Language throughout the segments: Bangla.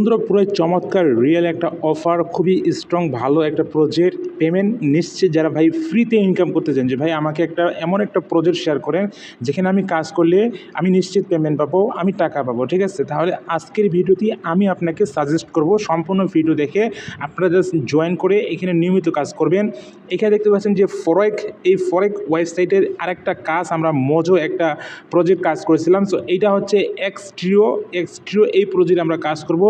বন্ধুরা পুরো চমৎকার রিয়েল একটা অফার, খুবই স্ট্রং ভালো একটা প্রজেক্ট, পেমেন্ট নিশ্চিত। যারা ভাই ফ্রিতে ইনকাম করতে চান যে ভাই আমাকে একটা এমন একটা প্রজেক্ট শেয়ার করেন যেখানে আমি কাজ করলে আমি নিশ্চিত পেমেন্ট পাবো, আমি টাকা পাবো, ঠিক আছে? তাহলে আজকের ভিডিওটি আমি আপনাকে সাজেস্ট করব। সম্পূর্ণ ভিডিও দেখে আপনারা জাস্ট জয়েন করে এখানে নিয়মিত কাজ করবেন। এখানে দেখতে পাচ্ছেন যে এই ফরেক ওয়েবসাইটের আরেকটা কাজ আমরা মজো একটা প্রজেক্ট কাজ করেছিলাম। সো এইটা হচ্ছে এক্সট্রিও এই প্রজেক্ট আমরা কাজ করব।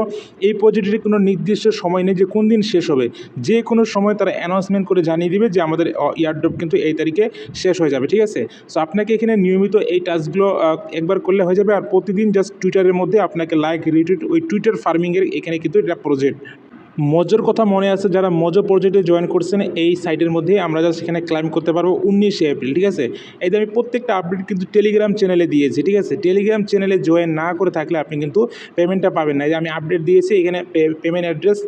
এই প্রজেক্টের কোনো নির্দিষ্ট সময় নেই যে কোন দিন শেষ হবে, যে কোনো সময় তারা অ্যানাউন্সমেন্ট করে জানিয়ে দিবে যে আমাদের ইয়ারড্রপ কিন্তু এই তারিখে শেষ হয়ে যাবে, ঠিক আছে? সো আপনাকে এখানে নিয়মিত এই টাস্কগুলো একবার করলে হয়ে যাবে। আর প্রতিদিন জাস্ট টুইটারের মধ্যে আপনাকে লাইক রিটুইট, ওই টুইটার ফার্মিংয়ের এখানে কিন্তু এটা প্রজেক্ট। মজোর কথা মনে আছে, যারা মজো প্রজেক্টে জয়েন করছেন এই সাইটের মধ্যে আমরা জাস্ট এখানে ক্লাইম করতে পারবো 19 এপ্রিল, ঠিক আছে? এই যে আমি প্রত্যেকটা আপডেট কিন্তু টেলিগ্রাম চ্যানেলে দিয়েছি, ঠিক আছে? টেলিগ্রাম চ্যানেলে জয়েন না করে থাকলে আপনি কিন্তু পেমেন্টটা পাবেন না। এই যে আমি আপডেট দিয়েছি, এখানে পেমেন্ট অ্যাড্রেস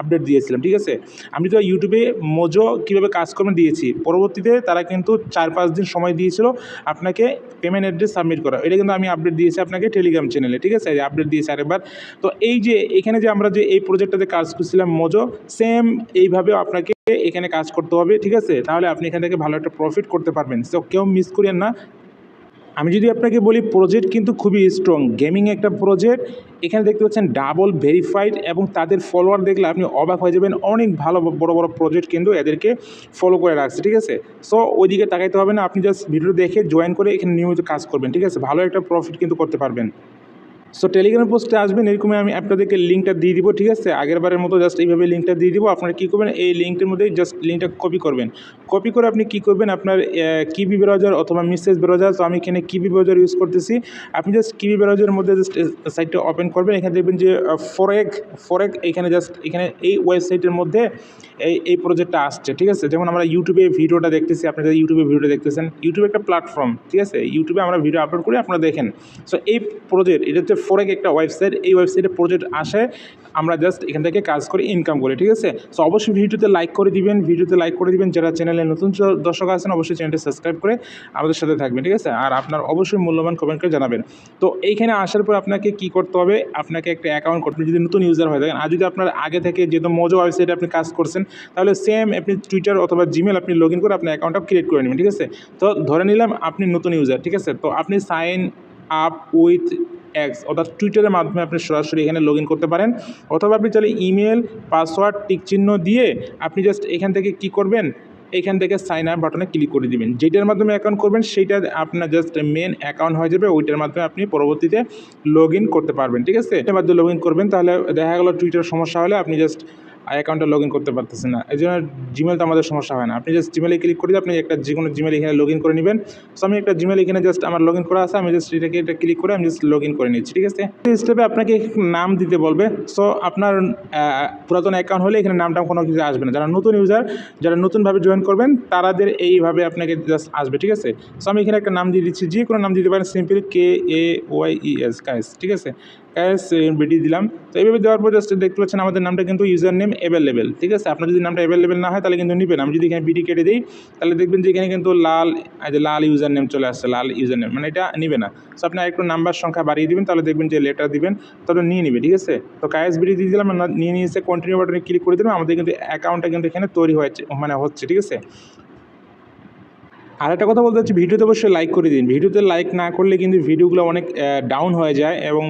আপডেট দিয়েছিলাম, ঠিক আছে? আমি তো ইউটিউবে মজো কীভাবে কাজ করবেন দিয়েছি, পরবর্তীতে তারা কিন্তু 4-5 দিন সময় দিয়েছিল আপনাকে পেমেন্ট অ্যাড্রেস সাবমিট করা। এটা কিন্তু আমি আপডেট দিয়েছি আপনাকে টেলিগ্রাম চ্যানেলে, ঠিক আছে? আপডেট দিয়েছি আরেকবার। তো এই যে এখানে যে আমরা যে এই প্রজেক্টটাতে কাজ করছিলাম মজো, সেম এইভাবে আপনাকে এখানে কাজ করতে হবে, ঠিক আছে? তাহলে আপনি এখান থেকে ভালো একটা প্রফিট করতে পারবেন। সো কেউ মিস করেন না। আমি যদি আপনাকে বলি প্রজেক্ট কিন্তু খুবই স্ট্রং, গেমিং একটা প্রজেক্ট। এখানে দেখতে পাচ্ছেন ডাবল ভেরিফাইড, এবং তাদের ফলোয়ার দেখলে আপনি অবাক হয়ে যাবেন। অনেক ভালো বড় বড় প্রজেক্ট কিন্তু এদেরকে ফলো করে রাখছে, ঠিক আছে? সো ওইদিকে তাকাইতে হবে না, আপনি জাস্ট ভিডিও দেখে জয়েন করে এখানে নিয়মিত কাজ করবেন, ঠিক আছে? ভালো একটা প্রফিট কিন্তু করতে পারবেন। সো টেলিগ্রাম পোস্টে আসবেন, এরকমই আমি আপনাদেরকে লিঙ্কটা দিয়ে দিব, ঠিক আছে? আগেরবারের মতো জাস্ট এইভাবে লিঙ্কটা দিয়ে দিব। আপনারা কী করবেন, এই লিঙ্কটার মধ্যে জাস্ট লিঙ্কটা কপি করবেন। কপি করে আপনি কী করবেন, আপনার কিবি ব্রাউজার অথবা মেসেজ ব্রাউজার, তো আমি এখানে কিবি ব্রাউজার ইউজ করতেছি। আপনি জাস্ট কিবি ব্রাউজারের মধ্যে জাস্ট সাইটটা ওপেন করবেন। এখানে দেখবেন যে ফরেক এখানে জাস্ট এখানে এই ওয়েবসাইটের মধ্যে এই প্রজেক্টটা আসছে, ঠিক আছে? যেমন আমরা ইউটিউবে ভিডিওটা দেখতেছি, আপনারা ইউটিউবে ভিডিওটা দেখতেছেন, ইউটিউব একটা প্ল্যাটফর্ম, ঠিক আছে? ইউটিউবে আমরা ভিডিও আপলোড করি, আপনারা দেখেন। সো এই প্রজেক্ট, এটা হচ্ছে ফরেক একটা ওয়েবসাইট। এই ওয়েবসাইটে প্রজেক্ট আসে, আমরা জাস্ট এখান থেকে কাজ করে ইনকাম করি, ঠিক আছে? সো অবশ্যই ভিডিওতে লাইক করে দিবেন। যারা চ্যানেলে নতুন দর্শক আছেন অবশ্যই চ্যানেলটি সাবস্ক্রাইব করে আমাদের সাথে থাকবেন, ঠিক আছে? আর আপনার অবশ্যই মূল্যবান কমেন্ট করে জানাবেন। তো এইখানে আসার পর আপনাকে কি করতে হবে, আপনাকে একটা অ্যাকাউন্ট করতে, যদি নতুন ইউজার হয়ে থাকেন। আর যদি আপনার আগে থেকে যেহেতু মজো ওয়েবসাইটে আপনি কাজ করছেন, তাহলে সেম আপনি টুইটার অথবা জিমেল আপনি লগ ইন করে আপনার অ্যাকাউন্টটা ক্রিয়েট করে নেবেন, ঠিক আছে? তো ধরে নিলাম আপনি নতুন ইউজার, ঠিক আছে? তো আপনি সাইন আপ উইথ এক্স অর্থাৎ টুইটারের মাধ্যমে আপনি সরাসরি এখানে লগ ইন করতে পারেন, অথবা আপনি চাইলে ইমেল, পাসওয়ার্ড, টিক চিহ্ন দিয়ে আপনি জাস্ট এখান থেকে কি করবেন, এখান থেকে সাইন আপ বাটনে ক্লিক করে দিবেন। যেটার মাধ্যমে অ্যাকাউন্ট করবেন সেইটা আপনার জাস্ট মেন অ্যাকাউন্ট হয়ে যাবে, ওইটার মাধ্যমে আপনি পরবর্তীতে লগ ইন করতে পারবেন, ঠিক আছে? এটার মাধ্যমে লগ ইন করবেন, তাহলে দেখা গেলো টুইটার সমস্যা হলে আপনি জাস্ট অ্যাকাউন্টটা লগ ইন করতে পারতেছেন না। এই জন্য জিমেলটা আমাদের সমস্যা হয় না। আপনি জাস্ট জিমেলে ক্লিক করে দিয়ে আপনি একটা যে কোনো জিমেল এখানে লগ ইন করে নেবেন। সো আমি একটা জিমেল এখানে জাস্ট আমার লগ ইন করা আছে, আমি জাস্ট এটা ক্লিক করে আমি জাস্ট লগ ইন করে নিচ্ছি, ঠিক আছে? এই স্টেপে আপনাকে নাম দিতে বলবে। সো আপনার পুরাতন অ্যাকাউন্ট হলে এখানে নামটা কোনো কিছু আসবে না। যারা নতুন ইউজার, যারা নতুনভাবে জয়েন করবেন তাদের এইভাবে আপনাকে জাস্ট আসবে, ঠিক আছে? সো আমি এখানে একটা নাম দিয়ে দিচ্ছি, যে কোনো নাম দিতে পারেন, সিম্পল KAYES কায়েস, ঠিক আছে? কায়েস বিডি দিলাম। তো এইভাবে দেওয়ার পর জাস্ট দেখতে পাচ্ছেন আমাদের নামটা কিন্তু ইউজার নেম অ্যাভেলেবেল, ঠিক আছে? আপনার যদি নামটা অ্যাভেলেবেল না হয় তাহলে কিন্তু নেবেন। আমি যদি এখানে বিডি কেটে দিই তাহলে দেখবেন যে এখানে কিন্তু লাল ইউজার নেম চলে আসছে, লাল ইউজার নেম, মানে এটা নেবে না। সো আপনি একটু নাম্বার সংখ্যা বাড়িয়ে দিবেন, তাহলে দেখবেন যে লেটার দিবেন, তাহলে নিয়ে নেবে, ঠিক আছে? তো কায়েস বিডি দিয়ে দিলাম, নিয়ে নিয়েছে, কন্টিনিউ বাটনে ক্লিক করে দিলাম। আমাদের কিন্তু অ্যাকাউন্টটা কিন্তু এখানে তৈরি হচ্ছে, ঠিক আছে? আর একটা কথা বলতে হচ্ছে, ভিডিওতে অবশ্যই লাইক করে দিন। ভিডিওতে লাইক না করলে কিন্তু ভিডিওগুলো অনেক ডাউন হয়ে যায় এবং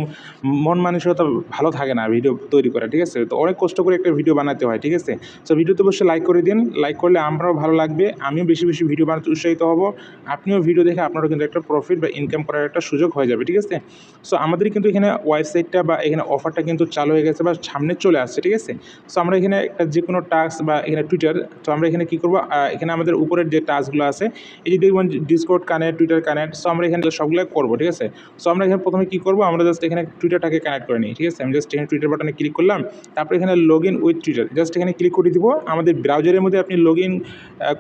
মন মানসিকতা ভালো থাকে না ভিডিও তৈরি করা, ঠিক আছে? তো অনেক কষ্ট করে একটা ভিডিও বানাতে হয়, ঠিক আছে? সো ভিডিওতে অবশ্যই লাইক করে দিন। লাইক করলে আমরাও ভালো লাগবে, আমিও বেশি বেশি ভিডিও বানাতে উৎসাহিত হব। আপনিও ভিডিও দেখে আপনারও কিন্তু একটা প্রফিট বা ইনকাম করার একটা সুযোগ হয়ে যাবে, ঠিক আছে? সো আমাদের কিন্তু এখানে ওয়েবসাইটটা বা এখানে অফারটা কিন্তু চালু হয়ে গেছে বা সামনে চলে আসছে, ঠিক আছে? সো আমরা এখানে একটা যে কোনো টাস্ক বা এখানে টুইটার, তো আমরা এখানে কী করবো, এখানে আমাদের উপরের যে টাস্কগুলো আছে, এই যে দেখবেন Discord connect, Twitter connect, so আমরা এখানে সবগুলো করবো, ঠিক আছে? সো আমরা এখানে প্রথমে কী করবো, আমরা জাস্ট এখানে টুইটারটাকে কানেক্ট করে নিই, ঠিক আছে? আমি জাস্ট এখানে টুইটার বাটনে ক্লিক করলাম, তারপরে এখানে log in with Twitter just এখানে ক্লিক করে দিব। আমাদের ব্রাউজারের মধ্যে আপনি লগ ইন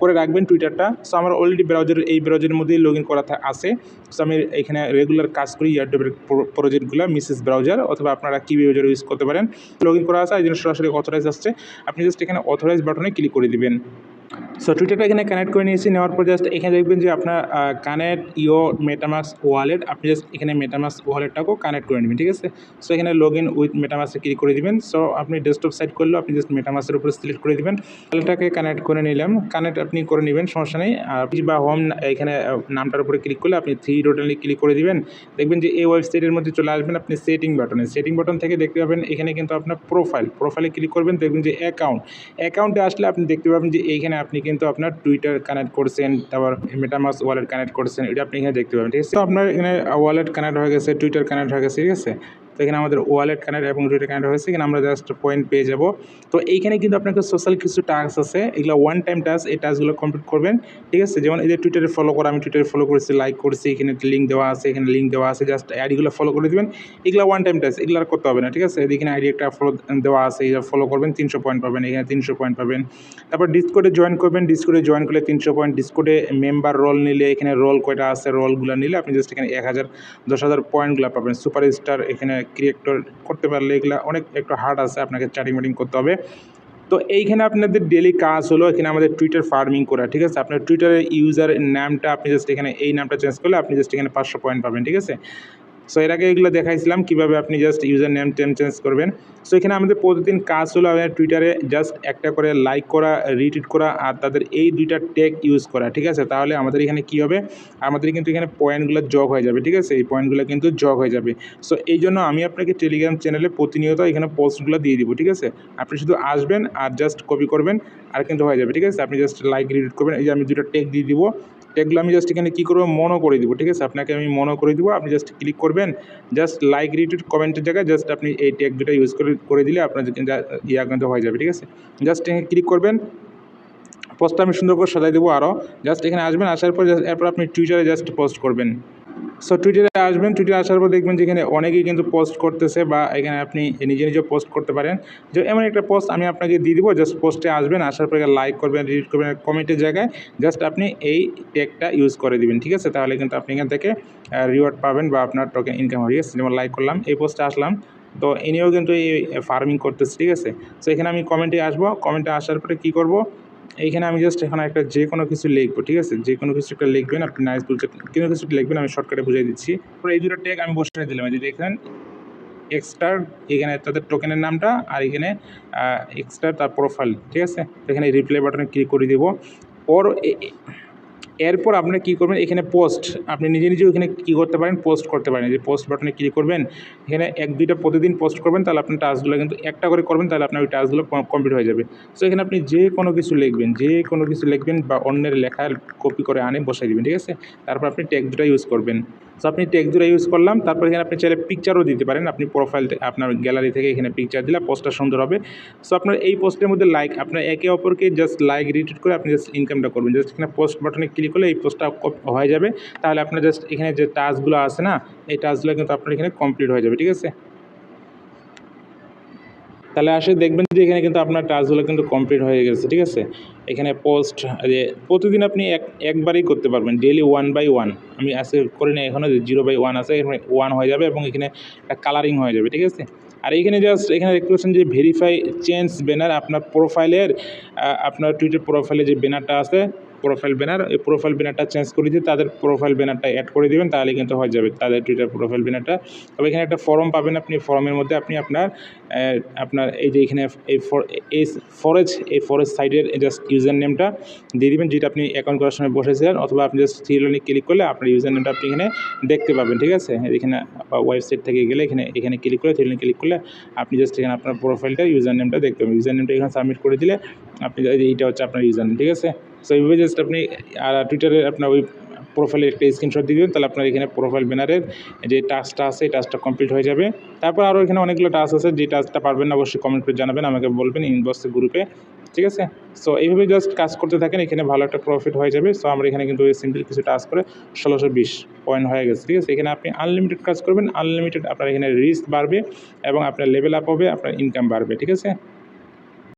করে রাখবেন টুইটারটা। সো আমার অলরেডি এই ব্রাউজারের মধ্যেই লগ ইন করা আছে। সো আমি এখানে রেগুলার কাজ করি ইয়ারড্রপের প্রজেক্টগুলো, মেসেজ ব্রাউজার অথবা আপনারা কি ব্রাউজার ইউজ করতে পারেন। লগ ইন করা আছে, এই জন্য সরাসরি অথরাইজ আসছে, আপনি জাস্ট এখানে অথরাইজ বাটনে ক্লিক করে দিবেন। সো টুইটারটা এখানে কানেক্ট করে নিয়েছি, নেওয়ার পর জাস্ট এখানে দেখবেন যে আপনার কানেক্ট ইয়োর মেটামাস্ক ওয়ালেট, আপনি জাস্ট এখানে মেটামাস্ক ওয়ালেটটাকেও কানেক্ট করে নেবেন, ঠিক আছে। সো এখানে লগ ইন উইথ মেটামাস্কে ক্লিক করে দিবেন। সো আপনি ডেস্কটপ সাইট করলেও আপনি জাস্ট মেটামাস্কের উপরে সিলেক্ট করে দিবেন, ওয়ালেটটাকে কানেক্ট করে নিলাম, কানেক্ট আপনি করে নেবেন, সমস্যা নেই। বা হোম এখানে নামটার উপরে ক্লিক করলে আপনি থ্রি ডটে ক্লিক করে দিবেন, দেখবেন যে এই ওয়েবসাইটের মধ্যে চলে আসবেন আপনি সেটিং বাটন থেকে দেখতে পাবেন এখানে কিন্তু আপনার প্রোফাইলে ক্লিক করবেন, দেখবেন যে অ্যাকাউন্টে আসলে আপনি দেখতে পাবেন যে এইখানে আপনি কিন্তু আপনার টুইটার কানেক্ট করছেন, তারপর মেটামাস্ক ওয়ালেট কানেক্ট করছেন, এটা আপনি এখানে দেখতে পাবেন, ঠিক আছে। তো আপনার এখানে ওয়ালেট কানেক্ট হয়ে গেছে, টুইটার কানেক্ট হয়ে গেছে, ঠিক আছে। তো এখানে আমাদের ওয়ালেট কানেক্ট এবং টুইটার কানেক্ট হয়েছে, এখানে আমরা জাস্ট পয়েন্ট পেয়ে যাব। তো এইখানে কিন্তু আপনাকে সোশ্যাল কিছু টাস্ক আছে, এগুলো ওয়ান টাইম টাস্ক, এই টাস্কগুলো কমপ্লিট করবেন, ঠিক আছে। যেমন এই যে টুইটারে ফলো করা, আমি টুইটারে ফলো করেছি, লাইক করছি, এখানে লিঙ্ক দেওয়া আছে, জাস্ট আইডিগুলো ফলো করে দেবেন, এগুলো ওয়ান টাইম টাস্ক, এগুলো আর করতে হবে না, ঠিক আছে। এখানে আইডি একটা দেওয়া আছে, এটা ফলো করবেন, 300 পয়েন্ট পাবেন, এখানে 300 পয়েন্ট পাবেন। তারপর ডিসকর্ডে জয়েন করবেন, ডিসকর্ডে জয়েন করলে 300 পয়েন্ট, ডিসকর্ডে মেম্বার রোল নিলে এখানে রোল কয়টা আছে, রোলগুলো নিলে আপনি জাস্ট এখানে 1000 10,000 পয়েন্টগুলো পাবেন। সুপারস্টার এখানে ক্রিয়েটর করতে পারলে এগুলো অনেক একটু হার্ড আছে, আপনাকে চ্যাটিং করতে হবে। তো এইখানে আপনাদের ডেলি কাজ হলো এখানে আমাদের টুইটার ফার্মিং করা, ঠিক আছে। আপনার টুইটারের ইউজার নামটা আপনি জাস্ট এখানে এই নামটা চেঞ্জ করলে আপনি জাস্ট এখানে 500 পয়েন্ট পাবেন, ঠিক আছে। সো এর আগে এগুলো দেখাইছিলাম কীভাবে আপনি জাস্ট ইউজার নেম চেঞ্জ করবেন। সো এখানে আমাদের প্রতিদিন কাজ হলো আমাদের টুইটারে জাস্ট একটা করে লাইক করা, রিটুইট করা আর তাদের এই দুইটা ট্যাগ ইউজ করা, ঠিক আছে। তাহলে আমাদের এখানে কী হবে, আমাদের কিন্তু এখানে পয়েন্টগুলো যোগ হয়ে যাবে, ঠিক আছে। এই পয়েন্টগুলো কিন্তু যোগ হয়ে যাবে। সো এই জন্য আমি আপনাকে টেলিগ্রাম চ্যানেলে প্রতিনিয়ত এখানে পোস্টগুলো দিয়ে দিব, ঠিক আছে। আপনি শুধু আসবেন আর জাস্ট কপি করবেন আর কিন্তু হয়ে যাবে, ঠিক আছে। আপনি জাস্ট লাইক রিটুইট করবেন, এই যে আমি দুটো ট্যাগ দিয়ে দিব, ট্যাগগুলো আমি জাস্ট এখানে কী করবো, মনো করে দিব, ঠিক আছে। আপনাকে আমি মনো করে দিব, আপনি জাস্ট ক্লিক করবেন, জাস্ট লাইক রিটুইট কমেন্টের জায়গায় জাস্ট আপনি এই ট্যাগ দুটো ইউজ করে দিলে আপনার ইয়া কিন্তু হয়ে যাবে, ঠিক আছে। জাস্ট এখানে ক্লিক করবেন, পোস্টটা আমি সুন্দর করে সাজাই দেবো আরও, জাস্ট এখানে আসবেন, আসার পর এরপর আপনি টুইটারে জাস্ট পোস্ট করবেন। সো টুইটারে আসবেন, টুইটারে আসার পর দেখবেন যে এখানে অনেকেই কিন্তু পোস্ট করতেছে বা এখানে আপনি নিজে পোস্ট করতে পারেন। যে এমন একটা পোস্ট আমি আপনাকে দিয়ে দিব, জাস্ট পোস্টে আসবেন, আসার পরে লাইক করবেন, রিট করবেন, কমেন্টের জায়গায় জাস্ট আপনি এই ট্যাগটা ইউজ করে দিবেন, ঠিক আছে। তাহলে কিন্তু আপনি এখান থেকে রিওয়ার্ড পাবেন বা আপনার টোকেন ইনকাম হবে, ঠিক আছে। যেমন লাইক করলাম, এই পোস্টে আসলাম, তো ইনিও কিন্তু এই ফার্মিং করতেছে, ঠিক আছে। সো এখানে আমি কমেন্টে আসবো, কমেন্টে আসার পরে কী করবো, এইখানে আমি জাস্ট এখানে একটা যে কোনো কিছু লিখবো, ঠিক আছে। যে কোনো কিছু একটা লিখবেন, আপনি নাইস বলতে কোনো কিছু লিখবেন, আমি শর্টকাটে বুঝিয়ে দিচ্ছি। পরে এই দুটো ট্যাগ আমি বসিয়ে দিলাম, এই যে দেখেন এক্সট্রা, এখানে তাদের টোকেনের নামটা আর এখানে এক্সট্রা তার প্রোফাইল, ঠিক আছে। এখানে রিপ্লাই বাটনে ক্লিক করে দেবো। ওর এরপর আপনারা কী করবেন, এখানে পোস্ট আপনি নিজেও এখানে কী করতে পারেন, পোস্ট করতে পারেন। যে পোস্ট বাটনে ক্লিক করবেন, এখানে 1-2টা প্রতিদিন পোস্ট করবেন, তাহলে আপনার টাস্কগুলো কিন্তু একটা করে করবেন, তাহলে আপনার ওই টাস্কগুলো কমপ্লিট হয়ে যাবে। সো এখানে আপনি যে কোনো কিছু লিখবেন বা অন্যের লেখা কপি করে আনে বসাই দিবেন, ঠিক আছে। তারপর আপনি ট্যাগ দুটো ইউজ করবেন। সো আপনি ট্যাগ দুটো ইউজ করলাম, তারপর এখানে আপনি চাইলে পিকচারও দিতে পারেন, আপনি প্রোফাইল আপনার গ্যালারি থেকে এখানে পিকচার দিলে পোস্টটা সুন্দর হবে। সো আপনার এই পোস্টের মধ্যে লাইক, আপনার একে অপরকে জাস্ট লাইক রিটুইট করে আপনি জাস্ট ইনকামটা করবেন। জাস্ট এখানে পোস্ট বাটনে ক্লিক করলে এই পোস্টটা হয়ে যাবে, তাহলে আপনার জাস্ট এখানে যে টাস্কগুলো আছে না, এই টাস্কগুলো কিন্তু আপনার এখানে কমপ্লিট হয়ে যাবে, ঠিক আছে। তাহলে আসে দেখবেন যে এখানে কিন্তু আপনার টাস্কগুলো কিন্তু কমপ্লিট হয়ে গেছে, ঠিক আছে। এখানে পোস্ট যে প্রতিদিন আপনি একবারই করতে পারবেন, ডেইলি 1/1। আমি আজকে করি না, এখনও 0/1 আছে, এখানে 1 হয়ে যাবে এবং এখানে একটা কালারিং হয়ে যাবে, ঠিক আছে। আর এইখানে জাস্ট এখানে দেখতে পাচ্ছেন যে ভেরিফাই চেঞ্জ ব্যানার, আপনার প্রোফাইলের আপনার টুইটার প্রোফাইলে যে ব্যানারটা আছে, প্রোফাইল ব্যানার, এই প্রোফাইল ব্যানারটা চেঞ্জ করে দিয়ে তাদের প্রোফাইল ব্যানারটা অ্যাড করে দেবেন, তাহলে কিন্তু হয়ে যাবে তাদের টুইটার প্রোফাইল ব্যানারটা। তবে এখানে একটা ফর্ম পাবেন, আপনি ফর্মের মধ্যে আপনি আপনার এই যে এখানে এই ফরেজ সাইডের জাস্ট ইউজার নেমটা দিয়ে দেবেন, যেটা আপনি অ্যাকাউন্ট করার সময় বসেছিলেন, অথবা আপনি জাস্ট থ্রি ক্লিক করলে আপনার ইউজার নেমটা আপনি এখানে দেখতে পাবেন, ঠিক আছে। এখানে ওয়েবসাইট থেকে গেলে এখানে ক্লিক করে থ্রি ক্লিক করলে আপনি জাস্ট এখানে আপনার প্রোফাইলটা ইউজার নেমটা দেখতে পাবেন। ইউজার নেমটা এখানে সাবমিট করে দিলে আপনি এইটা হচ্ছে আপনার ইউজার নেম, ঠিক আছে। সো এইভাবে জাস্ট আপনি টুইটারে আপনার ওই প্রোফাইলের একটা স্ক্রিনশট দিয়ে দেবেন, তাহলে আপনার এখানে প্রোফাইল ব্যানারের যে টাস্কটা আছে এই টাস্কটা কমপ্লিট হয়ে যাবে। তারপর আরও এখানে অনেকগুলো টাস্ক আছে, যে টাস্কটা পারবেন না অবশ্যই কমেন্ট করে জানাবেন, আমাকে বলবেন ইনবক্সে, গ্রুপে, ঠিক আছে। সো এইভাবে জাস্ট কাজ করতে থাকেন, এখানে ভালো একটা প্রফিট হয়ে যাবে। সো আমরা এখানে কিন্তু সিম্পল কিছু টাস্ক করে 1620 পয়েন্ট হয়ে গেছে, ঠিক আছে। এখানে আপনি আনলিমিটেড কাজ করবেন, আনলিমিটেড আপনার এখানে রিস্ক বাড়বে এবং আপনার লেভেল আপ হবে, আপনার ইনকাম বাড়বে, ঠিক আছে।